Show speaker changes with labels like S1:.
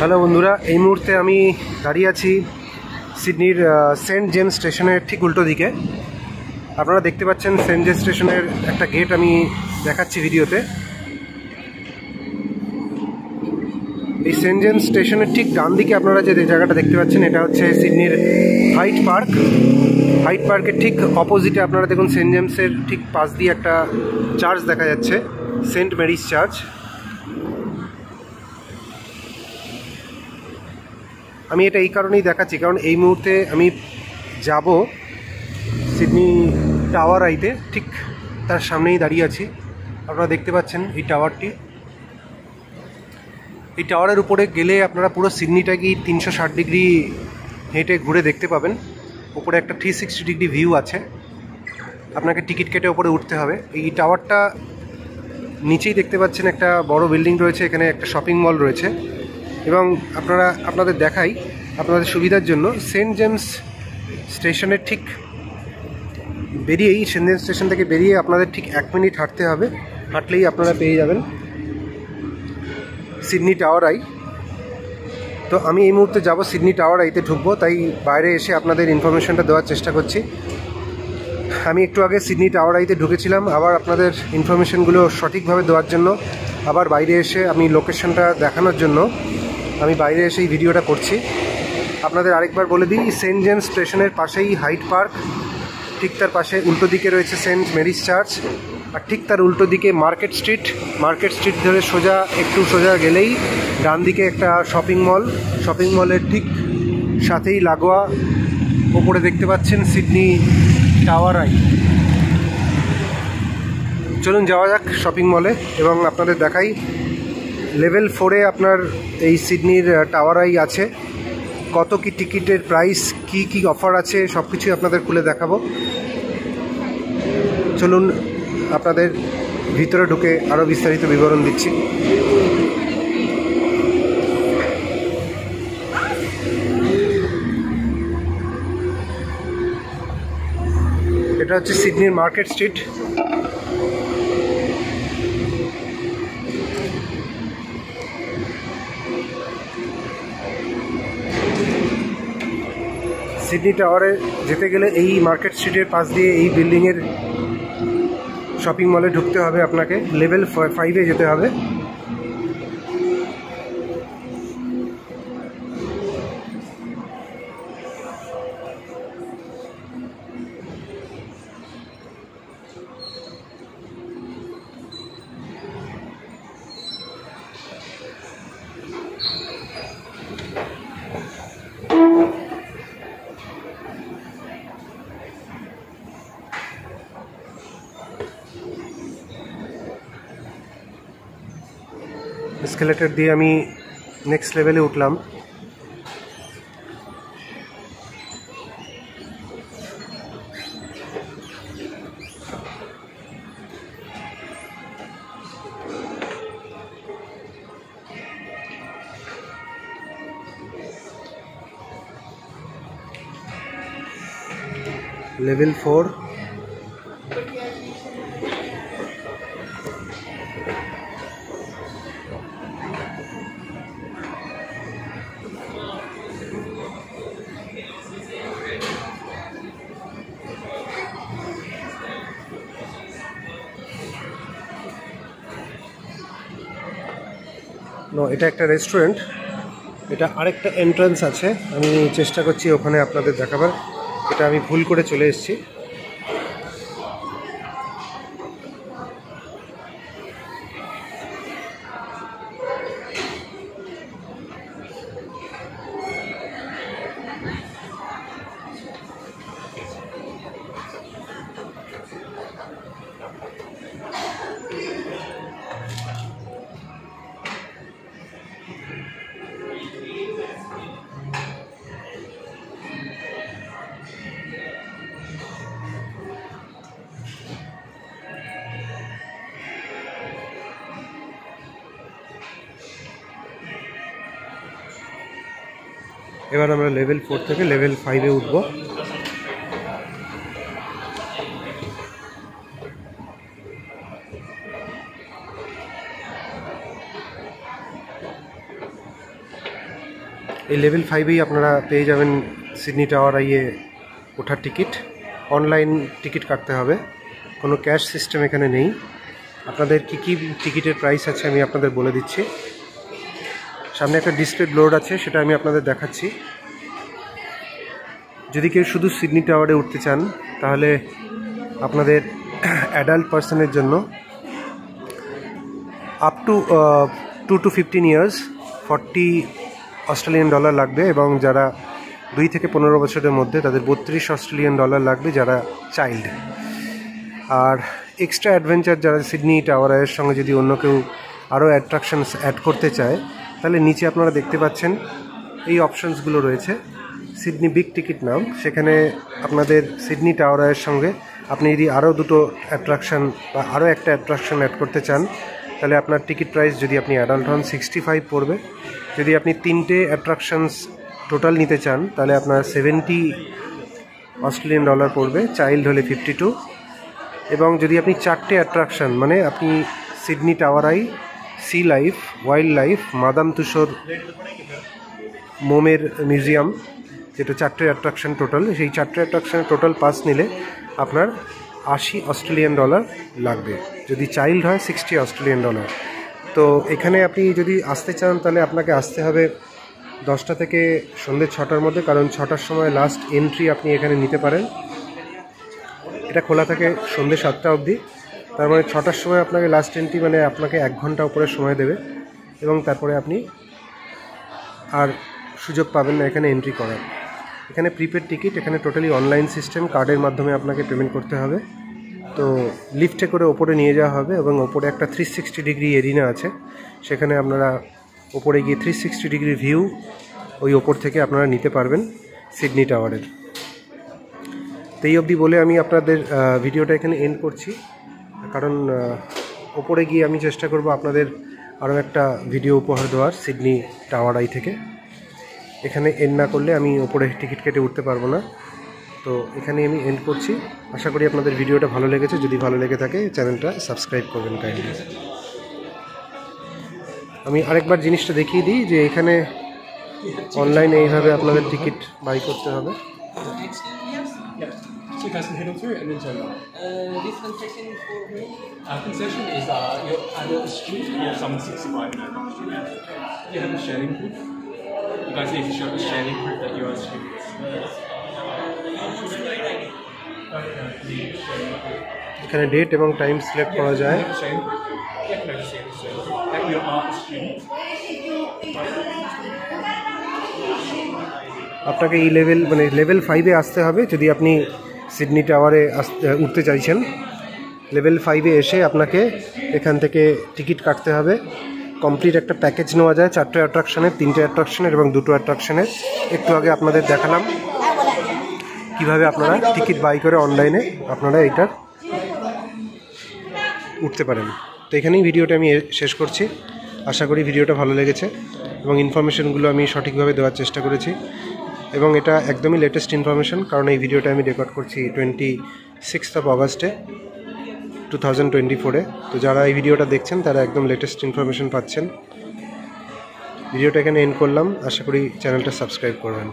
S1: Hello বন্ধুরা, এই মুহূর্তে আমি দাঁড়িয়ে আছি সিডনির সেন্ট জেমস স্টেশনের ঠিক উল্টো দিকে। আপনারা দেখতে পাচ্ছেন সেন্ট জেমস স্টেশনের একটা গেট আমি দেখাচ্ছি ভিডিওতে। এই সেন্ট জেমস স্টেশনের ঠিক ডান দিকে আপনারা যে জায়গাটা দেখতে পাচ্ছেন এটা হচ্ছে সিডনির হাইড পার্ক। হাইড পার্কের ঠিক অপোজিটে আপনারা দেখুন সেন্ট জেমসের ঠিক পাশ দিয়ে একটা চার্চ দেখা যাচ্ছে, সেন্ট মেরিজ চার্চ। আমি এটা এই কারণেই দেখাচ্ছি কারণ এই মুহূর্তে আমি যাব সিডনি টাওয়ার আইতে, ঠিক তার সামনেই দাঁড়িয়ে আছি। আপনারা দেখতে পাচ্ছেন এই টাওয়ারটি। এই টাওয়ারের উপরে গেলে আপনারা পুরো সিডনিটাকেই 360 ডিগ্রি হেঁটে ঘুরে দেখতে পাবেন। উপরে একটা 360 ডিগ্রি ভিউ আছে। আপনাকে টিকিট কেটে উপরে উঠতে হবে। এই টাওয়ারটা নিচেই দেখতে পাচ্ছেন একটা বড় বিল্ডিং রয়েছে, এখানে একটা শপিং মল রয়েছে। এবং আপনাদের দেখাই আপনাদের সুবিধার জন্য, সেন্ট জেমস স্টেশনের ঠিক বেরিয়েই, সেন্ট জেমস স্টেশন থেকে বেরিয়ে আপনাদের ঠিক 1 মিনিট হাঁটতে হবে। হাঁটলেই আপনারা পেয়ে যাবেন সিডনি টাওয়ার আই। তো আমি এই মুহূর্তে যাব সিডনি টাওয়ার আইতে ঢুকবো, তাই বাইরে এসে আপনাদের ইনফরমেশনটা দেওয়ার চেষ্টা করছি। আমি একটু আগে সিডনি টাওয়ার আইতে ঢুকেছিলাম, আবার আপনাদের ইনফরমেশনগুলো সঠিকভাবে দেওয়ার জন্য আবার বাইরে এসে আমি লোকেশনটা দেখানোর জন্য আমি বাইরে এসে এই ভিডিওটা করছি। আপনাদের আরেকবার বলে দিই, সেন্ট জেমস স্টেশনের পাশেই হাইড পার্ক, ঠিক তার পাশে উল্টো দিকে রয়েছে সেন্ট মেরিজ চার্চ, আর ঠিক তার উল্টো দিকে মার্কেট স্ট্রিট। মার্কেট স্ট্রিট ধরে একটু সোজা গেলেই ডান দিকে একটা শপিং মল। শপিং মলের ঠিক সাথেই লাগোয়া ওপরে দেখতে পাচ্ছেন সিডনি টাওয়ার আই। চলুন যাওয়া যাক শপিং মলে এবং আপনাদের দেখাই লেভেল 4-এ আপনার এই সিডনির টাওয়ার আই আছে। কত কি টিকিটের প্রাইস, কি অফার আছে, সব কিছুই আপনাদের খুলে দেখাবো। চলুন আপনাদের ভিতরে ঢুকে আরও বিস্তারিত বিবরণ দিচ্ছি। এটা হচ্ছে সিডনির মার্কেট স্ট্রিট। সিডনি টাওয়ারে যেতে গেলে এই মার্কেট স্ট্রিটের পাশ দিয়ে এই বিল্ডিংয়ের শপিং মলে ঢুকতে হবে। আপনাকে লেভেল 5-এ যেতে হবে। এসকেলেটর দিয়ে আমি নেক্সট লেভেলে উঠলাম। লেভেল 4। এটা একটা রেস্টুরেন্ট, এটা আরেকটা এন্ট্রান্স আছে, আমি চেষ্টা করছি ওখানে আপনাদের দেখাবার। এটা আমি ভুল করে চলে এসেছি। এবার আমরা লেভেল 4 থেকে লেভেল 5-এ উঠবো। এই লেভেল 5-এই আপনারা পেয়ে যাবেন সিডনি টাওয়ার আইয়ে ওঠার টিকিট। অনলাইন টিকিট কাটতে হবে, কোনো ক্যাশ সিস্টেম এখানে নেই। আপনাদের কী কী টিকিটের প্রাইস আছে আমি আপনাদের বলে দিচ্ছি। সামনে একটা ডিসপ্লে বোর্ড আছে, সেটা আমি আপনাদের দেখাচ্ছি। যদি কেউ শুধু সিডনি টাওয়ারে উঠতে চান তাহলে আপনাদের অ্যাডাল্ট পার্সনের জন্য up to 2 to 15 years 40 Australian dollar লাগবে, এবং যারা 2 থেকে 15 বছরের মধ্যে তাদের 32 অস্ট্রেলিয়ান ডলার লাগবে যারা চাইল্ড। আর এক্সট্রা অ্যাডভেঞ্চার যারা সিডনি টাওয়ারের সঙ্গে যদি অন্য কেউ আরও অ্যাট্রাকশনস অ্যাড করতে চায় তাহলে নিচে আপনারা দেখতে পাচ্ছেন এই অপশানসগুলো রয়েছে। সিডনি বিগ টিকিট নাম, সেখানে আপনাদের সিডনি টাওয়ারের সঙ্গে আপনি যদি আরও দুটো অ্যাট্রাকশান বা আরও একটা অ্যাট্রাকশান অ্যাড করতে চান তাহলে আপনার টিকিট প্রাইস যদি আপনি অ্যাডাল্ট হন 65 পড়বে। যদি আপনি 3টে অ্যাট্রাকশানস টোটাল নিতে চান তাহলে আপনার 70 অস্ট্রেলিয়ান ডলার পড়বে, চাইল্ড হলে 52। এবং যদি আপনি 4টে অ্যাট্রাকশান, মানে আপনি Sydney Tower Eye, sea life, wild life, Madame তুষোর মোমের মিউজিয়াম, যেটা 4টে অ্যাট্রাকশান টোটাল, সেই 4টে অ্যাট্রাকশানের টোটাল পাস নিলে আপনার 80 অস্ট্রেলিয়ান ডলার লাগবে। যদি চাইল্ড হয় 60 অস্ট্রেলিয়ান ডলার। তো এখানে আপনি যদি আসতে চান তাহলে আপনাকে আসতে হবে 10টা থেকে সন্ধ্যে 6টার মধ্যে, কারণ 6টার সময় লাস্ট এন্ট্রি আপনি এখানে নিতে পারেন। এটা খোলা থাকে সন্ধ্যে 7টা অবধি, তার মানে 6টার সময় আপনাকে লাস্ট এন্ট্রি, মানে আপনাকে 1 ঘন্টা উপরে সময় দেবে, এবং তারপরে আপনি আর সুযোগ পাবেন না এখানে এন্ট্রি করার। এখানে প্রিপেড টিকিট, এখানে টোটালি অনলাইন সিস্টেম, কার্ডের মাধ্যমে আপনাকে পেমেন্ট করতে হবে। তো লিফটে করে ওপরে নিয়ে যাওয়া হবে, এবং ওপরে একটা 360 ডিগ্রি এরিনা আছে, সেখানে আপনারা ওপরে গিয়ে 360 ডিগ্রি ভিউ ওই ওপর থেকে আপনারা নিতে পারবেন সিডনি টাওয়ারের। তো এই অবধি বলে আমি আপনাদের ভিডিওটা এখানে এন্ড করছি, কারণ ওপরে গিয়ে আমি চেষ্টা করব আপনাদের আরও একটা ভিডিও উপহার দেওয়ার সিডনি টাওয়ার আই থেকে। এখানে এন্ড না করলে আমি ওপরে টিকিট কেটে উঠতে পারবো না। তো এখানে আমি এন্ড করছি। আশা করি আপনাদের ভিডিওটা ভালো লেগেছে। যদি ভালো লেগে থাকে চ্যানেলটা সাবস্ক্রাইব করবেন কাইন্ডলি। আমি আরেকবার জিনিসটা দেখিয়ে দিই যে এখানে অনলাইনে এইভাবে আপনাদের টিকিট বাই করতে হবে।
S2: So you guys can head on through it and then turn on.
S3: Different check-in for me.
S2: Concession is you're either a student or someone 65 and over. You have a sharing proof. You guys need to show a sharing proof that you are a student.
S1: এখানে date এবং time select করা যায়। আপনাকে এই level, মানে level 5-এ আসতে হবে যদি আপনি সিডনি টাওয়ারে উঠতে চাইছেন। লেভেল 5-এ এসে আপনাকে এখান থেকে টিকিট কাটতে হবে। কমপ্লিট একটা প্যাকেজ নেওয়া যায় 4টে অ্যাট্রাকশনের, 3টে অ্যাট্রাকশনের এবং 2টো অ্যাট্রাকশনের। একটু আগে আপনাদের দেখালাম কিভাবে আপনারা টিকিট বাই করে অনলাইনে আপনারা এইটার উঠতে পারেন। তো এখানেই ভিডিওটা আমি শেষ করছি। আশা করি ভিডিওটা ভালো লেগেছে এবং ইনফরমেশনগুলো আমি সঠিকভাবে দেওয়ার চেষ্টা করেছি, এবং এটা একদমই লেটেস্ট ইনফরমেশন, কারণ এই ভিডিওটা আমি রেকর্ড করছি 26 অগাস্টে 2024-এ। তো যারা এই ভিডিওটা দেখছেন তারা একদম লেটেস্ট ইনফরমেশন পাচ্ছেন। ভিডিওটা এখানে এন্ড করলাম। আশা করি চ্যানেলটা সাবস্ক্রাইব করবেন।